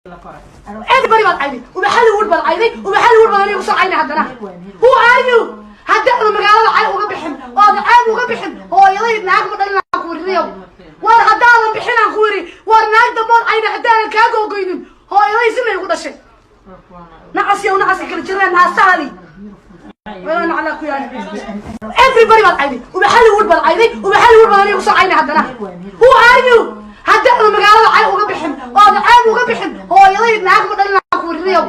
Everybody but عيني وبحل ود بل عيني وبحل ود بل أنا وصل عيني هذا Who are you هذا المجال عين وقبحن هذا عين وقبحن هو يلي ناقم بدلنا كوريو وهذا اللي بحنا كوري وناقد دمر عين هذا كاجو قينين هو يلي سمي يقول شيء نعسي ونعسي كل جرين ناسالي وين على كويان Everybody but عيني وبحل ود بل عيني وبحل ود بل أنا وصل عيني هذا Who are you هذا المجال عين وقبحن هذا عين وقبحن هو يلي ناقم بدلنا كوريو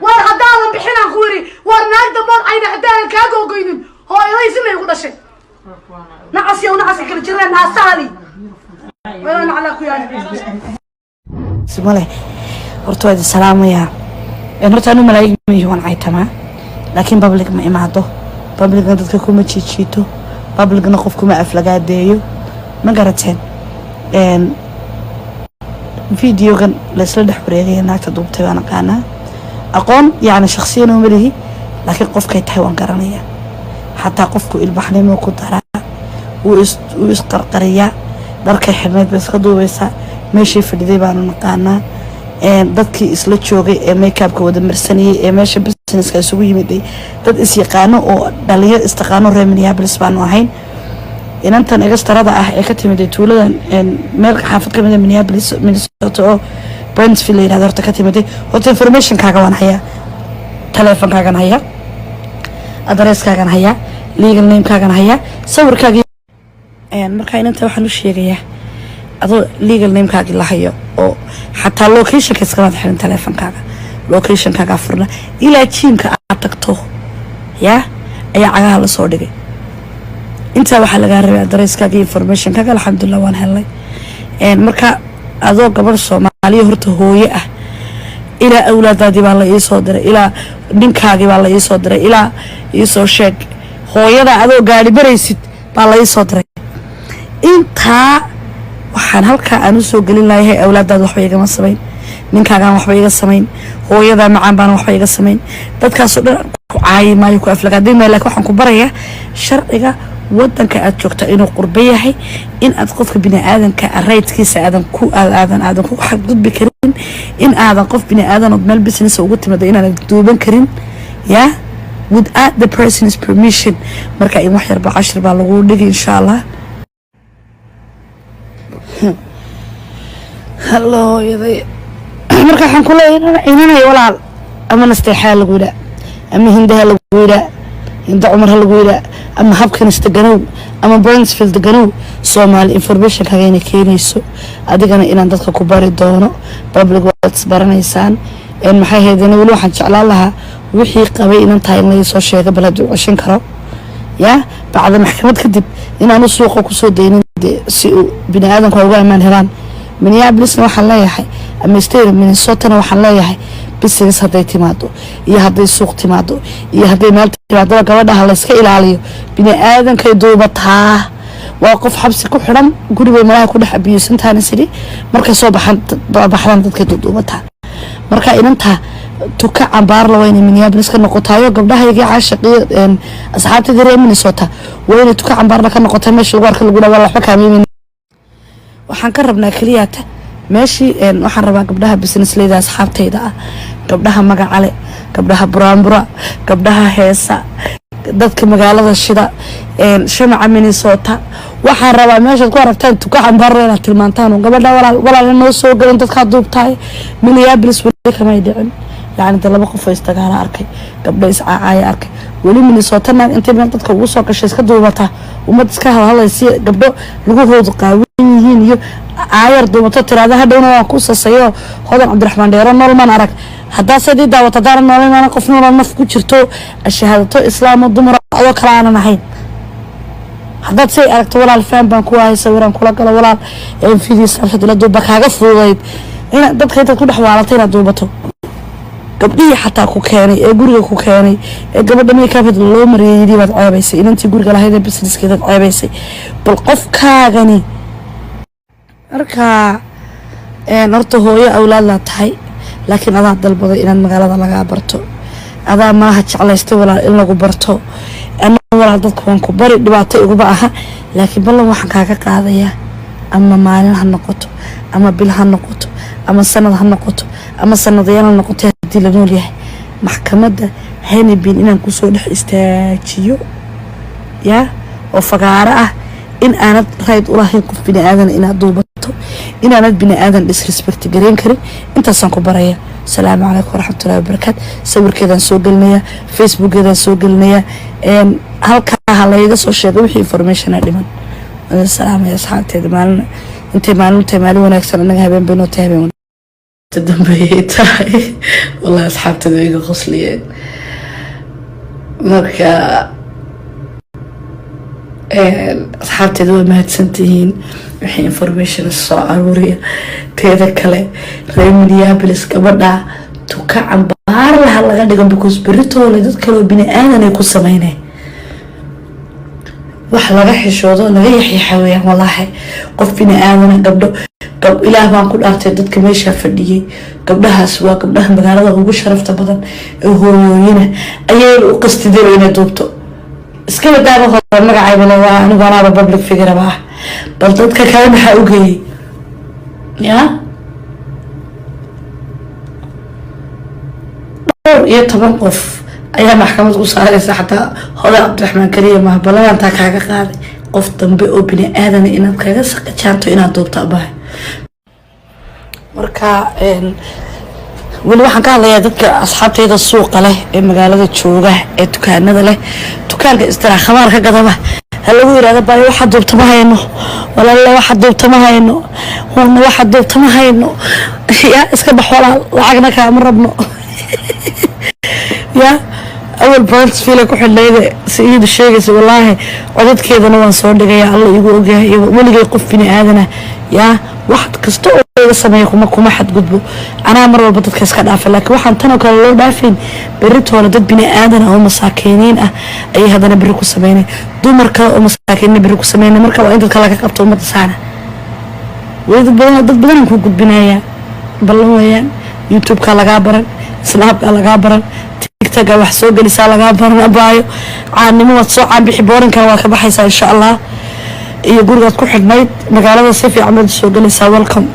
وهذا اللي بحنا كوري وناقد دمر عين هذا كاجو قينين هو يلي سمي يقول شيء نعسي ونعسي كل جرين ناسالي وين على كويان سمعي ورتوي السلام يا horta anu malaa'ig ma yihiin aytama laakiin public ma imaado public dadka kuma jiito public na qofku ma aflagaadeeyo ma garateen video gan la isla dhaxwareegay naagta duubtay waan aqaana aqoon yaani shakhsiyan oo malihi laakiin qofkay tahay waan garanaya hatta qofku ilbaxnimo ku dara uu is qarqariya darka xirneed bas ka duubeysa meeshii fadhiday baan naqaana dadkii isla joogay ee makeup-ka wada marsanayay ee meesha business-ka isugu yimid dad is yaqaano oo dhalinyaro istaqaano reer Minneapolis baan ahayn inantan extra-da ah ee ka timid tuuladan meel xaafad ka mid ah Minneapolis Minnesota oo Brentsville ila horta ka timid horta information-kaaga waan hayaa telefoon-kaaga hayaa address-kaaga hayaa legal name-kaaga hayaa sawirkaaga marka inanta waxaan u sheegayaa adoo legal name-kaaga la hayo oo hatta location-ka iska wada xiran telefoon-kaaga location-kaaga furna ila team-ka aad tagto yaa ayaa cagaha la soo dhigay inta waxa laga rabaa address-kaaga information-kaaga alxamdulillah waan helay marka adoo gabar Soomaaliya horta hooyo ah ila awlaadaadi baa la ii soo diray ila ninkaagi baa la ii soo diray ila ii soo sheeg hooyada adoo gaari baraysid baa la ii soo diray inta waxaan halka aan u soo galin lahayn awlaadaad waxba iga sameyn ninkaagan waxba iga sameyn hooyada macaan baan waxba iga sameyn dadkaas oo dhan ku caayimay ku aflagaadeen meel waxaan ku barayaa sharciga wadanka aad joogto inuu qurba yahay in aad qofka bini aadanka raydkiisa aadan ku xadgudbi karin in aadan qof bini aadan oo meel business ugu timaado inaan duuban karin ya without the person's permission marka in wax yar ba 10 baa lagu dhigay insha Allah hello yaday marka waxaan ku leeyahay inay walaal ama nasteexaa lagu yiraahdo ama hindaha lagu yiraahdo inta umar lagu yiraahdo ama habkan istaganow ama Brentsville deganow Somali information kaga inay keenayso adigana inaan dadka ku bari doono public words baranaysaan maxay heedana wali waxaan jeclaan lahaa wixii qabay inaan tahay in la soo sheego balad u ceshan karo ya bacda maxkamad kadib inaan suuqa ku soo deeynin si bini aadanku uga amaan helaan Minneapolis waxaan leeyahay ama state Minnesota waxaan leeyahay business haday timaado iyo haday suuq timaado iyo haday meel timaado gabadha la iska ilaaliyo bini aadanka duubataa waa qof xabsi ku xiran guriga malaha ku dhex abiyuusantaana sidii marka soo baxan dadka duubataa marka inanta tuka cambaar la wayna Minneapolis ka noqotaayo gabdhaha iyaga caashiqiyo asxaabta reer Minnesota wayna tuka cambaar la ka noqotay meesha warka lagu dhawaal waxba kaameeyeen waxaan ka rabnaa kaliyaata meeshii waxaan rabaa gabdhaha business leeda asxaabtayda ah gabdhaha magacale gabdhaha buraanbura gabdhaha heesa dadka magaalada shida shamaca Minnesota waxaan rabaa meesha ku aragtaan tuka cambaarna tilmaantaan gabadha walaal noo soo galan dadka duubtay Minneapolis wali kama dhicin يعني ده لما قفوا يستجار أركي قبل يسعى أركي ولي من صوتنا أنت من تدك وصل كشيء كدوبتها وما تسكها هلا يصير قبل لقوه قاويين يو عاير دوبتها ترى هذا هدونا وقصة سيئة هذا عبد الرحمن ديران نور ما نعرف هذا سيد دا وتدار نور ما نقف نور النفق وشرتو الشهادة إسلام الضمر أو كلامنا نحين هذا سيء أركت ولا الفهم بنكوا يسويران كلا كلا ولا في دي سالفة ولا دوبك هذا فوضيد هنا دب خيط كل حوالتين دوبته gabdhii xataa ku keenay ee guriga ku keenay ee gabadha makeup loo mariyay dibaad caabaysay inantii guriga lahayd ee business-keeda caabaysay bal qofkaagani marka horta hooyo awlaad la tahay laakiin adaa dalbaday inaad magaalada laga barto adaa maaha jeclaystay walaal in lagu barto ana walaal dadku waan ku bari dhibaato ugu baaha laakiin ballan waxaan kaaga qaadayaa ama maalin ha noqoto ama bil ha noqoto ama sanad ha noqoto ama sanadayaal ha noqoto haddii la nool yahay maxkamadda hanibin inaan kusoo dhex istaajiyo yaa oo fagaaro ah in aanad rayd u lahayn qof bini aadan inaad duubato inaanad bini aadan disrespect gareyn karin intaasaan ku baraya السلام عليكم ورحمة الله وبركاته صور كذا نسوق لنا فيسبوك كذا نسوق لنا هالك هلا يقصوا شيء وحي information أديمن السلام يا أصحاب تدمال أنت مالو ونكسر أنك هبين بينو تهبين تدمبيت والله أصحاب تدميق غسليين مركا أصحاب تدوي ما هتسنتين وحي information الصعورية كذا كله ريمديا بلس كبرنا توكا عن بار لها لغا دغن بكوس بريتو لدد كلو بني آدن ay ku sameeyeen wax laga xishoodo laga yaxiixay weeyaan wallahi qof bini aadan gabdho ilaah baan ku dhaartay dadka meesha fadhiyay gabdhahaas waa gabdhaha magaalada ugu sharafta badan ee hooyooyina ayay u qastideen inay duubto iska wadaaba hore magacayba waa anigu ana public figure baa bal dadka kale waxa u geeyay يا يا طبعا قف أيها محكمة وصاري حتى هذا عبد الرحمن كريم ما بلا أنت كاجا قاضي قف تنبئ بني آدم إن كاجا سكتشانتو إن دوب تابه مركا weli waxaan ka hadlayaa dadka asxaabtayda suuqa leh ee magaalada jooga ee dukaanada leh dukaanka istiraah khamaar ka gadaba halagu yiraahdo baa waxa duubta ma hayno walaal waxa duubta ma hayno wana waxa duubta ma hayno ya iska baxwala lacagna ka ma rabno ya awal brands fiila ku xidlayda siid sheegaysa wallahi codadkeedana waan soo dhigay Allah igu ogahay waligay qof bini aadana ya wax kasto oo sameeyo kuma xad gudbo ana mar walba dadka iska dhaafay laakiin waxaan tan oo kale loo dhaafin beritoona dad bini aadan oo masaakiiniin ah ay hadana bari ku sameeyeen dumarka oo masaakiin bari ku sameeyeen marka waa in dadka laga qabto umada saana dad badan ku gudbinaya ballan weeyaan YouTube ka laga baran Snap ka laga baran TikTok wax soo galisa laga baran abaayo caanimo wad soo caan bixi boorinka waa ka baxaysa insha Allah iyo guriga ku xidhnayd magaalada si fiican soo galisa welcome